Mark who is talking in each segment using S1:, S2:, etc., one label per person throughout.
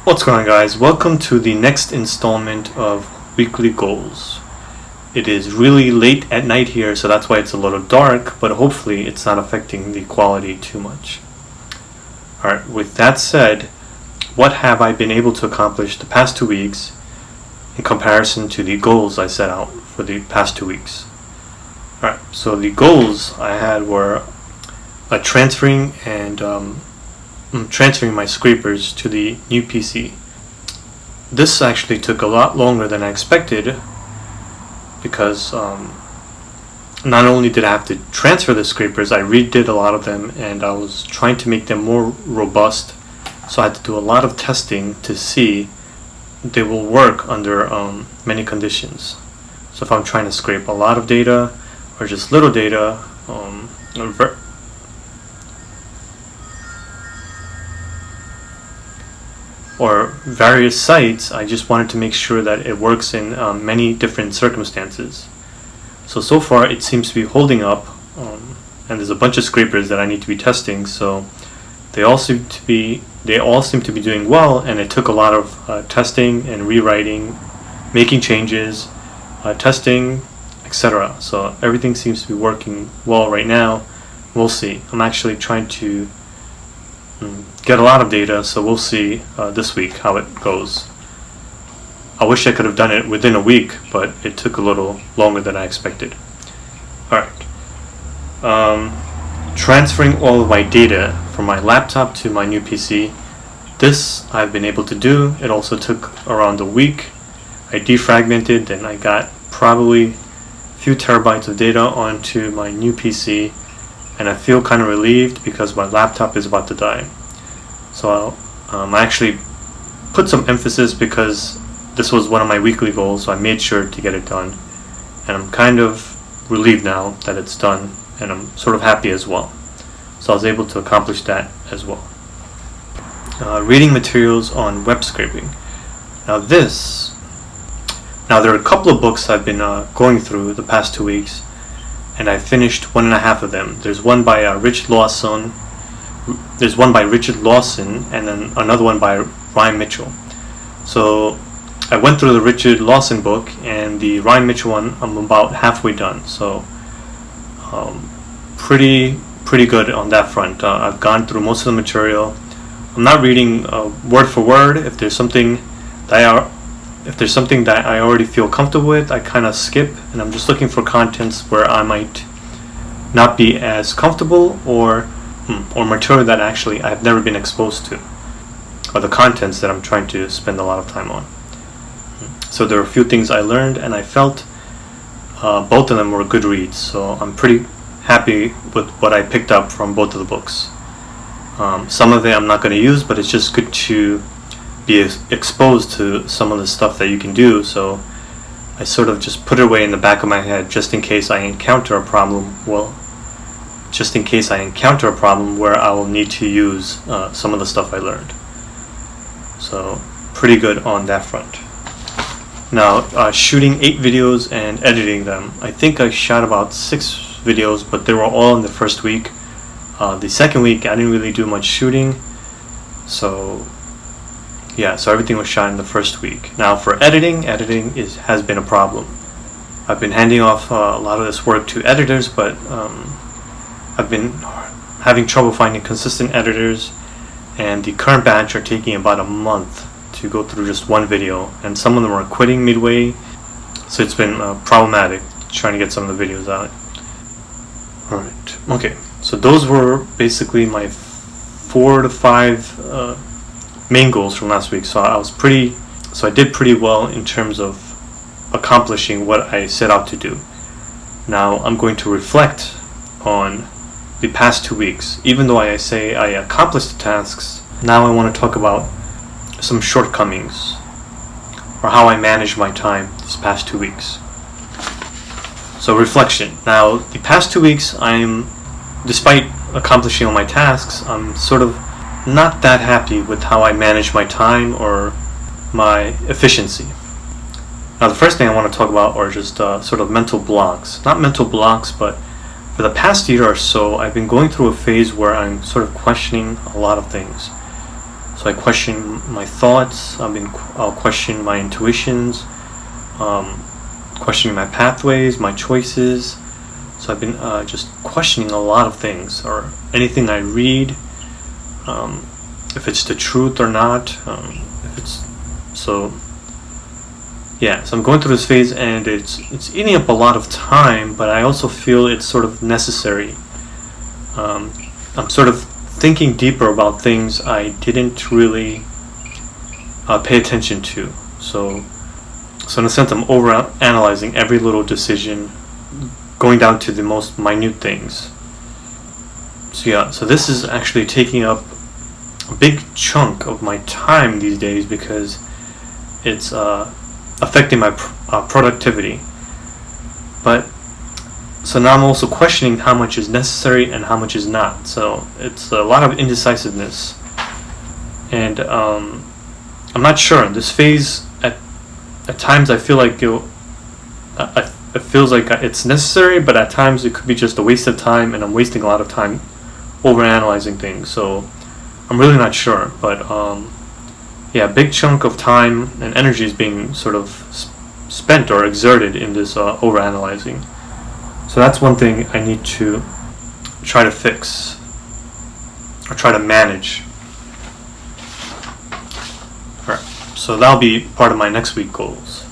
S1: What's going on, guys? Welcome to the next installment of Weekly Goals. It is really late at night here, so that's why it's a little dark, but hopefully it's not affecting the quality too much. Alright, with that said, what have I been able to accomplish the past 2 weeks in comparison to the goals I set out for the past 2 weeks? Alright, so the goals I had were transferring my scrapers to the new PC. This actually took a lot longer than I expected because not only did I have to transfer the scrapers, I redid a lot of them and I was trying to make them more robust, so I had to do a lot of testing to see they will work under many conditions. So if I'm trying to scrape a lot of data or just little data, or various sites, I just wanted to make sure that it works in many different circumstances. So far it seems to be holding up, and there's a bunch of scrapers that I need to be testing, so they all seem to be doing well, and it took a lot of testing and rewriting, making changes, testing, etc. So everything seems to be working well right now. We'll see. I'm actually trying to get a lot of data, so we'll see this week how it goes. I wish I could have done it within a week, but it took a little longer than I expected. Alright. Transferring all of my data from my laptop to my new PC. This I've been able to do. It also took around a week. I defragmented, and I got probably a few terabytes of data onto my new PC, and I feel kind of relieved because my laptop is about to die. So I actually put some emphasis because this was one of my weekly goals, so I made sure to get it done. And I'm kind of relieved now that it's done, and I'm sort of happy as well. So I was able to accomplish that as well. Reading materials on web scraping. Now there are a couple of books I've been going through the past 2 weeks, and I finished 1.5 of them. There's one by Richard Lawson, and then another one by Ryan Mitchell. So I went through the Richard Lawson book, and the Ryan Mitchell one I'm about halfway done. So pretty good on that front. I've gone through most of the material. I'm not reading word for word. If there's something that I already feel comfortable with, I kind of skip, and I'm just looking for contents where I might not be as comfortable, or material that actually I've never been exposed to, or the contents that I'm trying to spend a lot of time on. So there are a few things I learned, and I felt both of them were good reads, so I'm pretty happy with what I picked up from both of the books. Some of it I'm not going to use, but it's just good to be exposed to some of the stuff that you can do, so I sort of just put it away in the back of my head just in case I encounter a problem. Where I will need to use some of the stuff I learned. So pretty good on that front. Now, shooting 8 videos and editing them. I think I shot about 6 videos, but they were all in the first week. The second week I didn't really do much shooting, so everything was shot in the first week. Now for editing has been a problem. I've been handing off a lot of this work to editors, but I've been having trouble finding consistent editors, and the current batch are taking about a month to go through just one video, and some of them are quitting midway, so it's been problematic trying to get some of the videos out. Alright, okay, so those were basically my 4 to 5 main goals from last week. So I did pretty well in terms of accomplishing what I set out to do. Now I'm going to reflect on the past 2 weeks. Even though I say I accomplished the tasks, now I want to talk about some shortcomings, or how I managed my time these past 2 weeks. So reflection. Now the past 2 weeks, despite accomplishing all my tasks, I'm sort of not that happy with how I manage my time or my efficiency. Now the first thing I want to talk about are just sort of mental blocks. Not mental blocks, but for the past year or so, I've been going through a phase where I'm sort of questioning a lot of things. So I question my thoughts. I'll question my intuitions, questioning my pathways, my choices. So I've been just questioning a lot of things, or anything I read, if it's the truth or not. If it's so. Yeah, so I'm going through this phase, and it's eating up a lot of time, but I also feel it's sort of necessary. I'm sort of thinking deeper about things I didn't really pay attention to. So in a sense, I'm over analyzing every little decision, going down to the most minute things. So yeah, so this is actually taking up a big chunk of my time these days, because it's affecting my productivity. But so now I'm also questioning how much is necessary and how much is not. So it's a lot of indecisiveness, and I'm not sure. In this phase, at times I feel like it feels like it's necessary, but at times it could be just a waste of time, and I'm wasting a lot of time overanalyzing things. So I'm really not sure, but yeah, a big chunk of time and energy is being sort of spent or exerted in this overanalyzing. So that's one thing I need to try to fix, or try to manage. Alright, so that'll be part of my next week goals.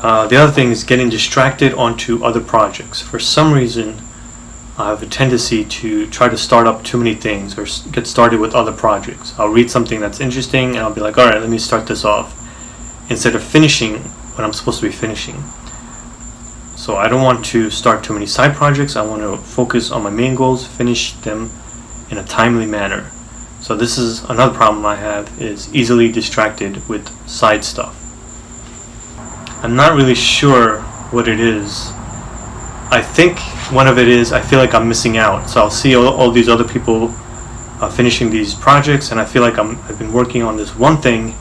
S1: The other thing is getting distracted onto other projects. For some reason, I have a tendency to try to start up too many things, or get started with other projects. I'll read something that's interesting, and I'll be like, alright, let me start this off, instead of finishing what I'm supposed to be finishing. So I don't want to start too many side projects. I want to focus on my main goals, finish them in a timely manner. So this is another problem I have, is easily distracted with side stuff. I'm not really sure what it is. I think one of it is I feel like I'm missing out. So I'll see all these other people finishing these projects, and I feel like I've been working on this one thing,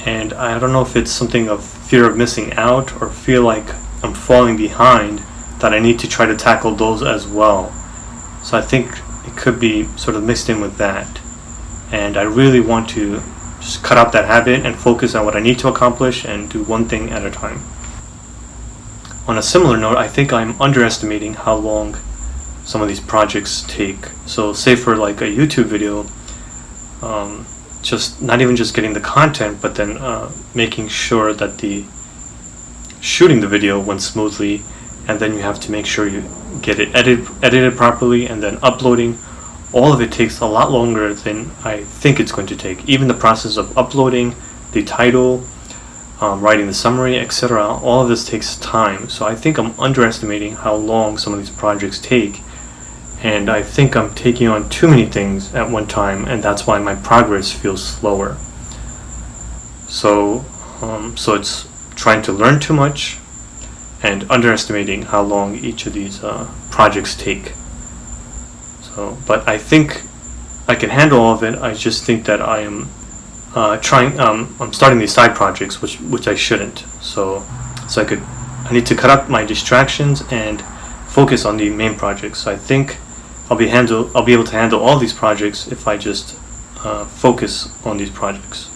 S1: and I don't know if it's something of fear of missing out, or feel like I'm falling behind, that I need to try to tackle those as well. So I think it could be sort of mixed in with that, and I really want to just cut out that habit and focus on what I need to accomplish and do one thing at a time. On a similar note, I think I'm underestimating how long some of these projects take. So say for like a YouTube video, just not even just getting the content, but then making sure that the shooting the video went smoothly, and then you have to make sure you get it edited properly, and then uploading. All of it takes a lot longer than I think it's going to take. Even the process of uploading the title, writing the summary, etc., all of this takes time. So I think I'm underestimating how long some of these projects take, and I think I'm taking on too many things at one time, and that's why my progress feels slower. So it's trying to learn too much and underestimating how long each of these projects take. So, but I think I can handle all of it. I just think that I am I'm starting these side projects, which I shouldn't. So I need to cut out my distractions and focus on the main projects. So I think I'll be able to handle all these projects if I just focus on these projects.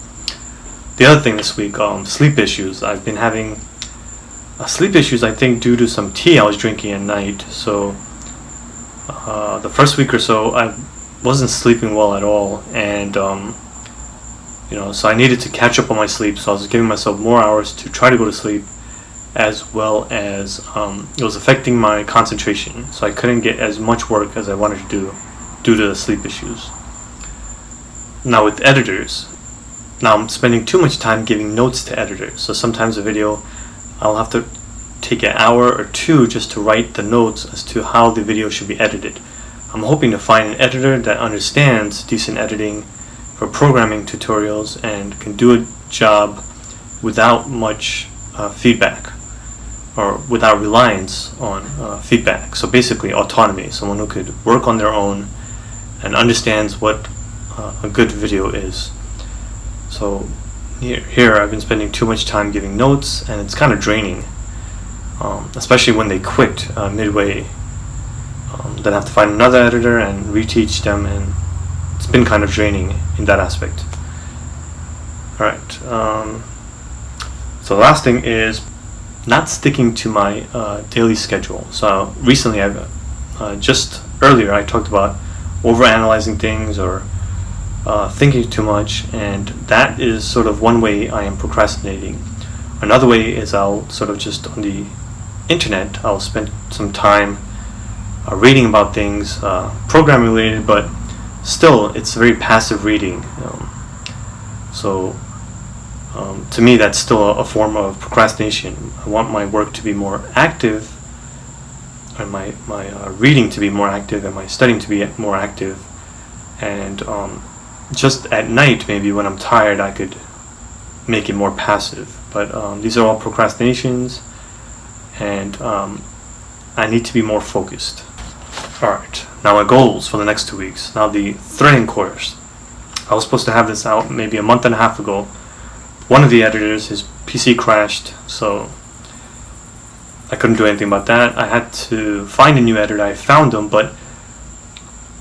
S1: The other thing this week, sleep issues. I've been having sleep issues, I think, due to some tea I was drinking at night. So the first week or so, I wasn't sleeping well at all, and so I needed to catch up on my sleep. So I was giving myself more hours to try to go to sleep, as well as it was affecting my concentration. So I couldn't get as much work as I wanted to do due to the sleep issues. Now with editors, now I'm spending too much time giving notes to editors. So sometimes a video, I'll have to take an hour or two just to write the notes as to how the video should be edited. I'm hoping to find an editor that understands decent editing for programming tutorials and can do a job without much feedback, or without reliance on feedback. So basically autonomy, someone who could work on their own and understands what a good video is. So here I've been spending too much time giving notes, and it's kind of draining, especially when they quit midway. Then I have to find another editor and reteach them, and it's been kind of draining in that aspect. Alright, so the last thing is not sticking to my daily schedule. So recently, just earlier I talked about overanalyzing things or thinking too much, and that is sort of one way I am procrastinating. Another way is I'll sort of just on the internet, I'll spend some time reading about things, programming related, but still it's very passive reading. To me, that's still a form of procrastination. I want my work to be more active, and my reading to be more active, and my studying to be more active. And just at night, maybe when I'm tired, I could make it more passive. But these are all procrastinations, and I need to be more focused. Alright, now my goals for the next 2 weeks. Now the threading course. I was supposed to have this out maybe a month and a half ago. One of the editors, his PC crashed, so I couldn't do anything about that. I had to find a new editor. I found them, but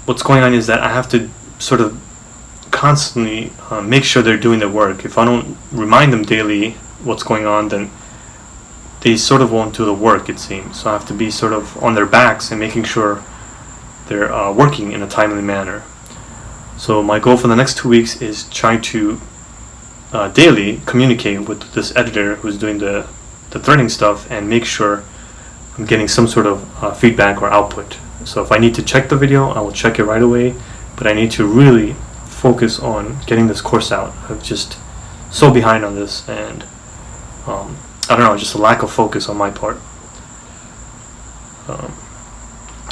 S1: what's going on is that I have to sort of constantly make sure they're doing their work. If I don't remind them daily what's going on, then they sort of won't do the work, it seems. So I have to be sort of on their backs and making sure they're working in a timely manner. So my goal for the next 2 weeks is try to daily communicate with this editor who's doing the threading stuff and make sure I'm getting some sort of feedback or output. So if I need to check the video, I will check it right away, but I need to really focus on getting this course out. I'm just so behind on this, and I don't know, just a lack of focus on my part.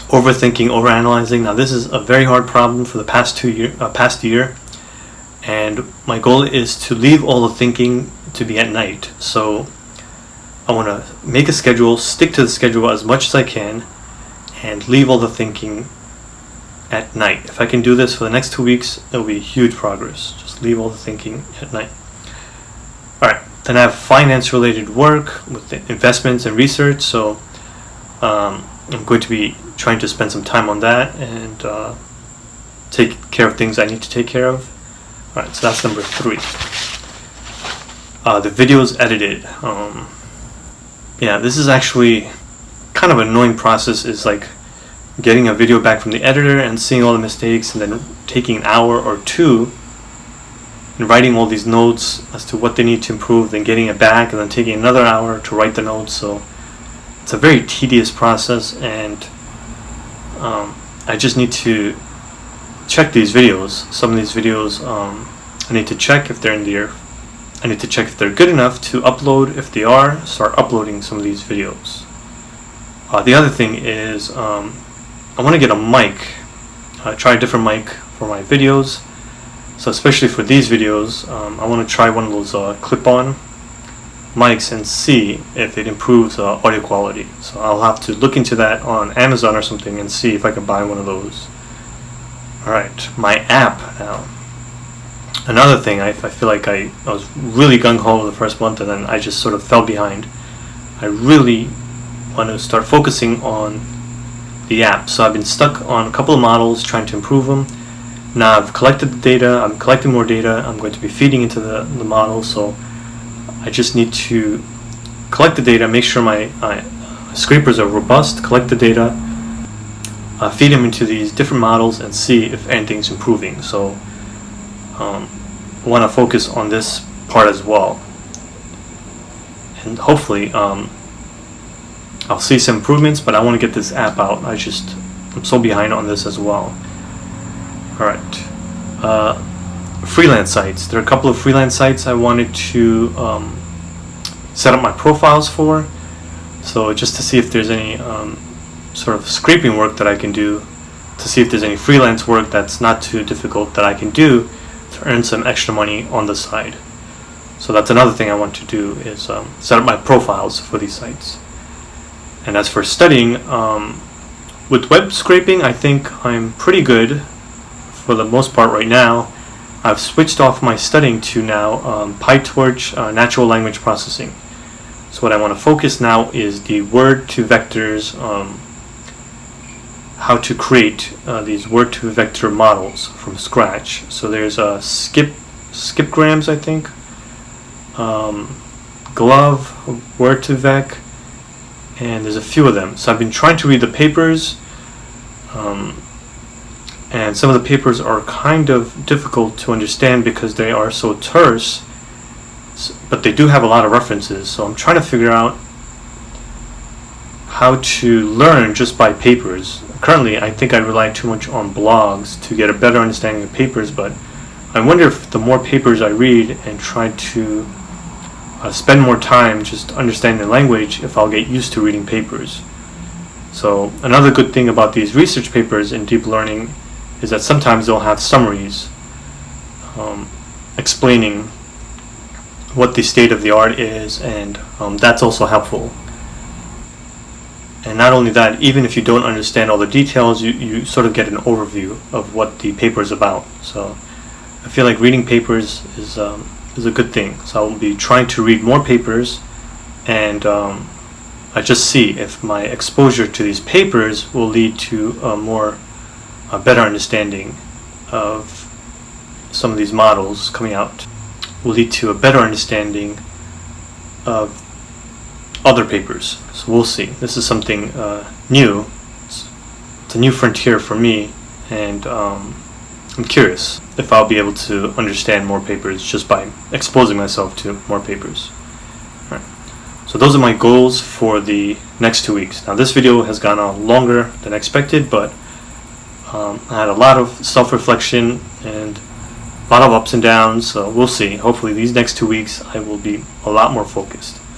S1: Overthinking, overanalyzing. Now this is a very hard problem for the past year, and my goal is to leave all the thinking to be at night. So I want to make a schedule, stick to the schedule as much as I can, and leave all the thinking at night. If I can do this for the next 2 weeks, it will be huge progress. Just leave all the thinking at night. Alright, then I have finance related work with the investments and research, so I'm going to be trying to spend some time on that and take care of things I need to take care of. Alright, so that's number 3. The videos edited. Yeah, this is actually kind of an annoying process, is like getting a video back from the editor and seeing all the mistakes, and then taking an hour or 2 and writing all these notes as to what they need to improve, then getting it back, and then taking another hour to write the notes. So it's a very tedious process, and I just need to check these videos. Some of these videos I need to check if they're in there. I need to check if they're good enough to upload. If they are, start uploading some of these videos. The other thing is I want to get a mic, try a different mic for my videos. So especially for these videos, I want to try one of those clip-on mics and see if it improves audio quality. So I'll have to look into that on Amazon or something and see if I can buy one of those. Alright, my app now. Another thing, I feel like I was really gung-ho the first month, and then I just sort of fell behind. I really want to start focusing on the app. So I've been stuck on a couple of models trying to improve them. Now I've collected the data, I'm collecting more data, I'm going to be feeding into the model, so I just need to collect the data, make sure my scrapers are robust, collect the data, feed them into these different models, and see if anything's improving. So I want to focus on this part as well, and hopefully I'll see some improvements, but I want to get this app out. I'm so behind on this as well. Alright, freelance sites. There are a couple of freelance sites I wanted to set up my profiles for, so just to see if there's any sort of scraping work that I can do, to see if there's any freelance work that's not too difficult that I can do to earn some extra money on the side. So that's another thing I want to do, is set up my profiles for these sites. And as for studying, with web scraping, I think I'm pretty good for the most part right now. I've switched off my studying to now Pytorch, natural language processing. So what I want to focus now is the word to vectors how to create these word-to-vector models from scratch. So there's skipgrams, I think, glove, word-to-vec, and there's a few of them. So I've been trying to read the papers, and some of the papers are kind of difficult to understand because they are so terse, but they do have a lot of references. So I'm trying to figure out how to learn just by papers. Currently, I think I rely too much on blogs to get a better understanding of papers, but I wonder if the more papers I read and try to spend more time just understanding the language, if I'll get used to reading papers. So another good thing about these research papers in deep learning is that sometimes they'll have summaries explaining what the state of the art is, and that's also helpful. And not only that, even if you don't understand all the details, you sort of get an overview of what the paper is about. So I feel like reading papers is a good thing. So I'll be trying to read more papers, and I just see if my exposure to these papers will lead to a better understanding of some of these models coming out, will lead to a better understanding of other papers. So we'll see. This is something new. It's a new frontier for me, and I'm curious if I'll be able to understand more papers just by exposing myself to more papers. All right. So those are my goals for the next 2 weeks. Now this video has gone on longer than expected, but I had a lot of self-reflection and a lot of ups and downs, so we'll see. Hopefully these next 2 weeks I will be a lot more focused.